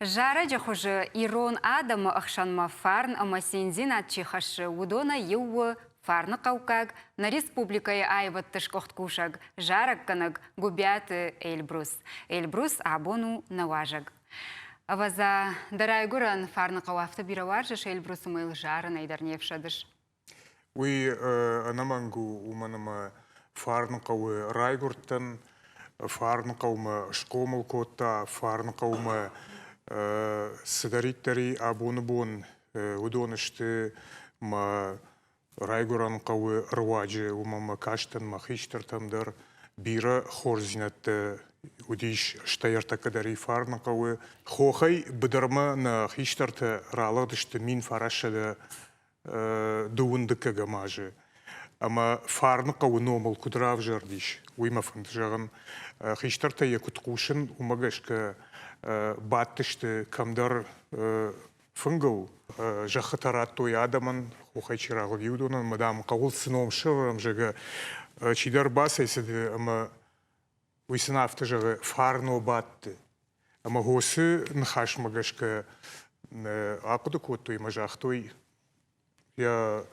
Жара жахужы Ирон Адам ахшанма фарн амасинзин атчихашы удона ювы фарны қаукаг на республикае айваттыш кухткушаг жарак канаг губяты Эльбрус. Эльбрус абону наважаг. Аваза дарайгуран фарны қауафты бираваржыш Эльбрус умыл жары найдарневшадыш. Уи анамангу уманама фарны қауы райгурттан, фарны қауымы шкомыл котта, фарны қауымы сигариттари абоны бон удонышты ма райгуран қауы рваджы умама каштан ма хиштартамдар бира хорзинатты удиш штайырта кадари фарны қауы хохай быдарма на хиштарты раладышты мин фарашады дуындыкка гамажы. Ама фарны қауы номал кудрав жардиш. Уйма фантажаган хиштарта якуткушын умагашка баттышты камдар фынгыл жахатарат той адаман хохай чирагыл юдунан мадам қауыл сыном шырам жага чидар басайсыды ама уйсынафты жага фарно батты. Ама хосы нхаш магашка ақыды коттой мажахтой я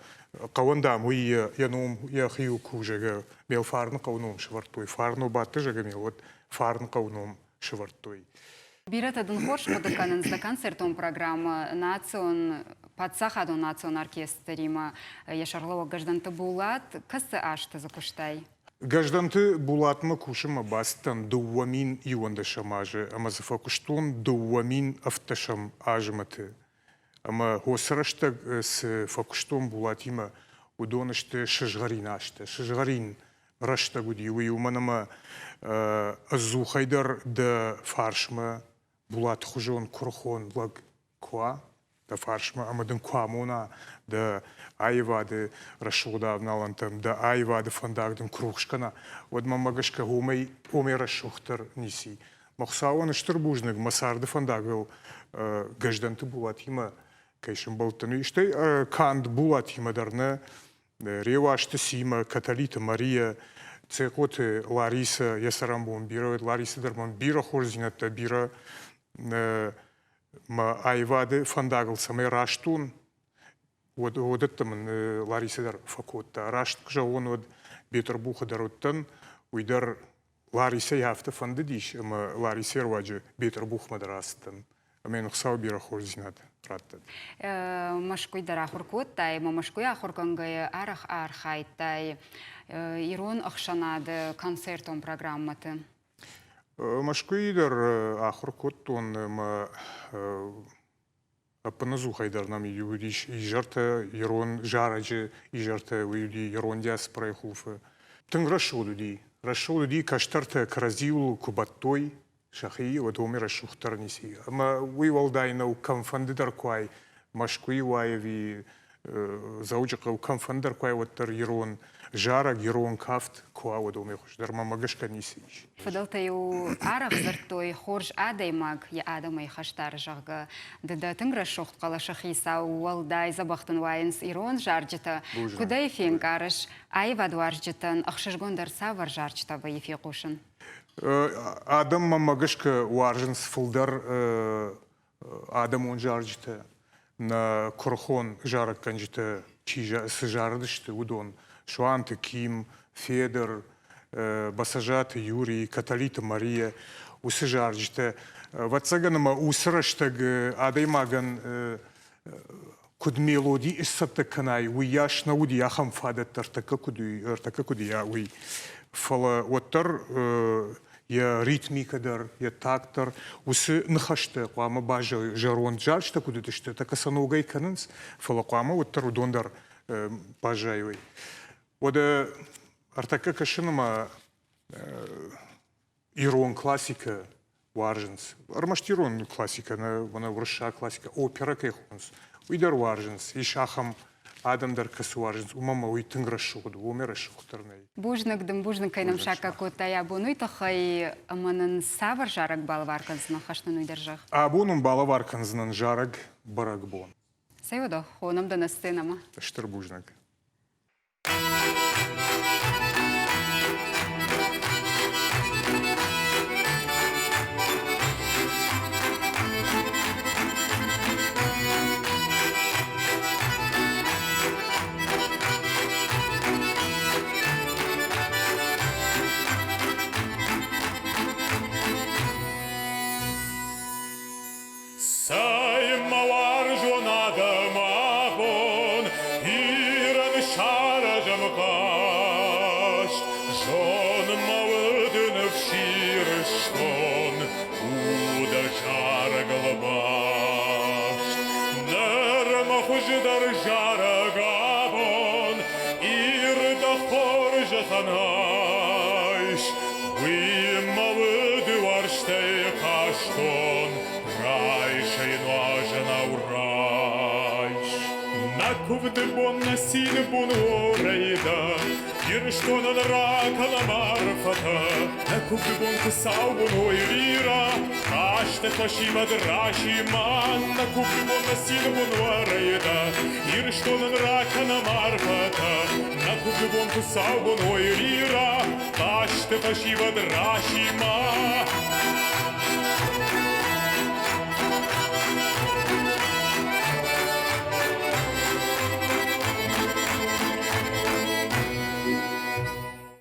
қауандам уй я ном я хию кужага мел фарны қауном швартой фарно батты жага мел вот фарны қауном швартой. Биратадын хорш подыканынызда концертон программа национ подсахадон национ оркестрима яшарлова гажданты булат касы ашты закуштай. Гажданты булатма кушыма бастан дуамин ионда шамажы, ама зафакуштон дуамин автошам ажматы. Ама хосрашта с факуштон булатима удонышты шыжгарин ашты. Шыжгарин рашта гуди уи уманама азухайдар да фаршма булат хужон курхон лаг ква да фаршма амадын квамона да айвады рашуда налантам да айвады фандагдын крухшкана вот мамагашка гумей рашухтар ниси махсауан штырбужныг масарды фандагыл гажданты булатима кайшым болтыны иште канд булатима дарна ревашты сима каталита Мария цекоты Лариса ясарамбон бира Лариса дарман бира хорзинатта бира ма айвады фандагыл самай раштун одеттамын Лариседар факотта рашт кжаон од Петербурга дароттан уйдар Лариса яфта фанды диш ама Лариса рваджы Петербург мадрастан амен хсау бира хорзинат раттад Машкуй дарахур коттай машкуй ахуркангай арах архайтай Ирон ахшанады концертон программаты. Машкуидар ахур коттон ма апаназу хайдарнам юдиш ижарта Ирон жараджы ижарта уйди Ирон диас прайхуфы. Тын рашудуди каштарта каразиул кубаттой шахи вот умер рашухтар ниси. Ама уйвалдайна камфандидар квай машкуи ваеви заучака камфандидар квай воттар Ирон жара Ирон кафт ква вот умер дарма магашка ниси. Фадалтаю арах зартой хорж адаймаг я адамай хаштар жага да тынгра шохт кала шахиса уалдай забахтын вайнс Ирон жаржыта куда ефен карыш айва дуаржытын ахшыжгондар савар жаржыта ба ефе кушын. Адам мамагашка уаржынс фылдар адам он жаржыта на курхон жарак канжыта чижа сыжардышты удон Шуанты Ким, Федор, Басажаты Юрий, Каталита Мария, усыжаржыта. Ватсаганама усыраштаг адаймаган куд мелодии иссатта канай, уяш науди яхам фадат тартака куди я уй. Фала оттар я ритмикадар, я тактор, усы нахашта, куама бажа жарон жаржта кудытышта, така санугай канынс, фала куама оттар удондар бажайвай. Ода артака кашынама Ирон классика варжынс. Армашт Ирон классика, вона врыша классика, опера кайхунс. Уйдар варжынс, ишахам адамдар касы варжынс. Умама уйтын рашугуду, умер рашугутарнай. Бужныкдым бужнык кайным шака котая бунуй тахай аманын савар жарак балаварканзына хашнын уйдаржах. Абунун балаварканзынан жарак баракбон. Сайвадо, хонам да на сценама. Штыр бужнак. хождар жарагабон, ирда хоржа танайш, вымавы дыварштей каштон, райшей нуажана урайш. Накувды бон насиль бон орейда, Ирштонан ракана марфата, накувды бон кысау бон ойрира, Аште пашима драшиман, накувды бон насиль бон орейда, Ирштонан ракана марфата, накувды бон кысау бон ойрира, Аште пашима драшиман,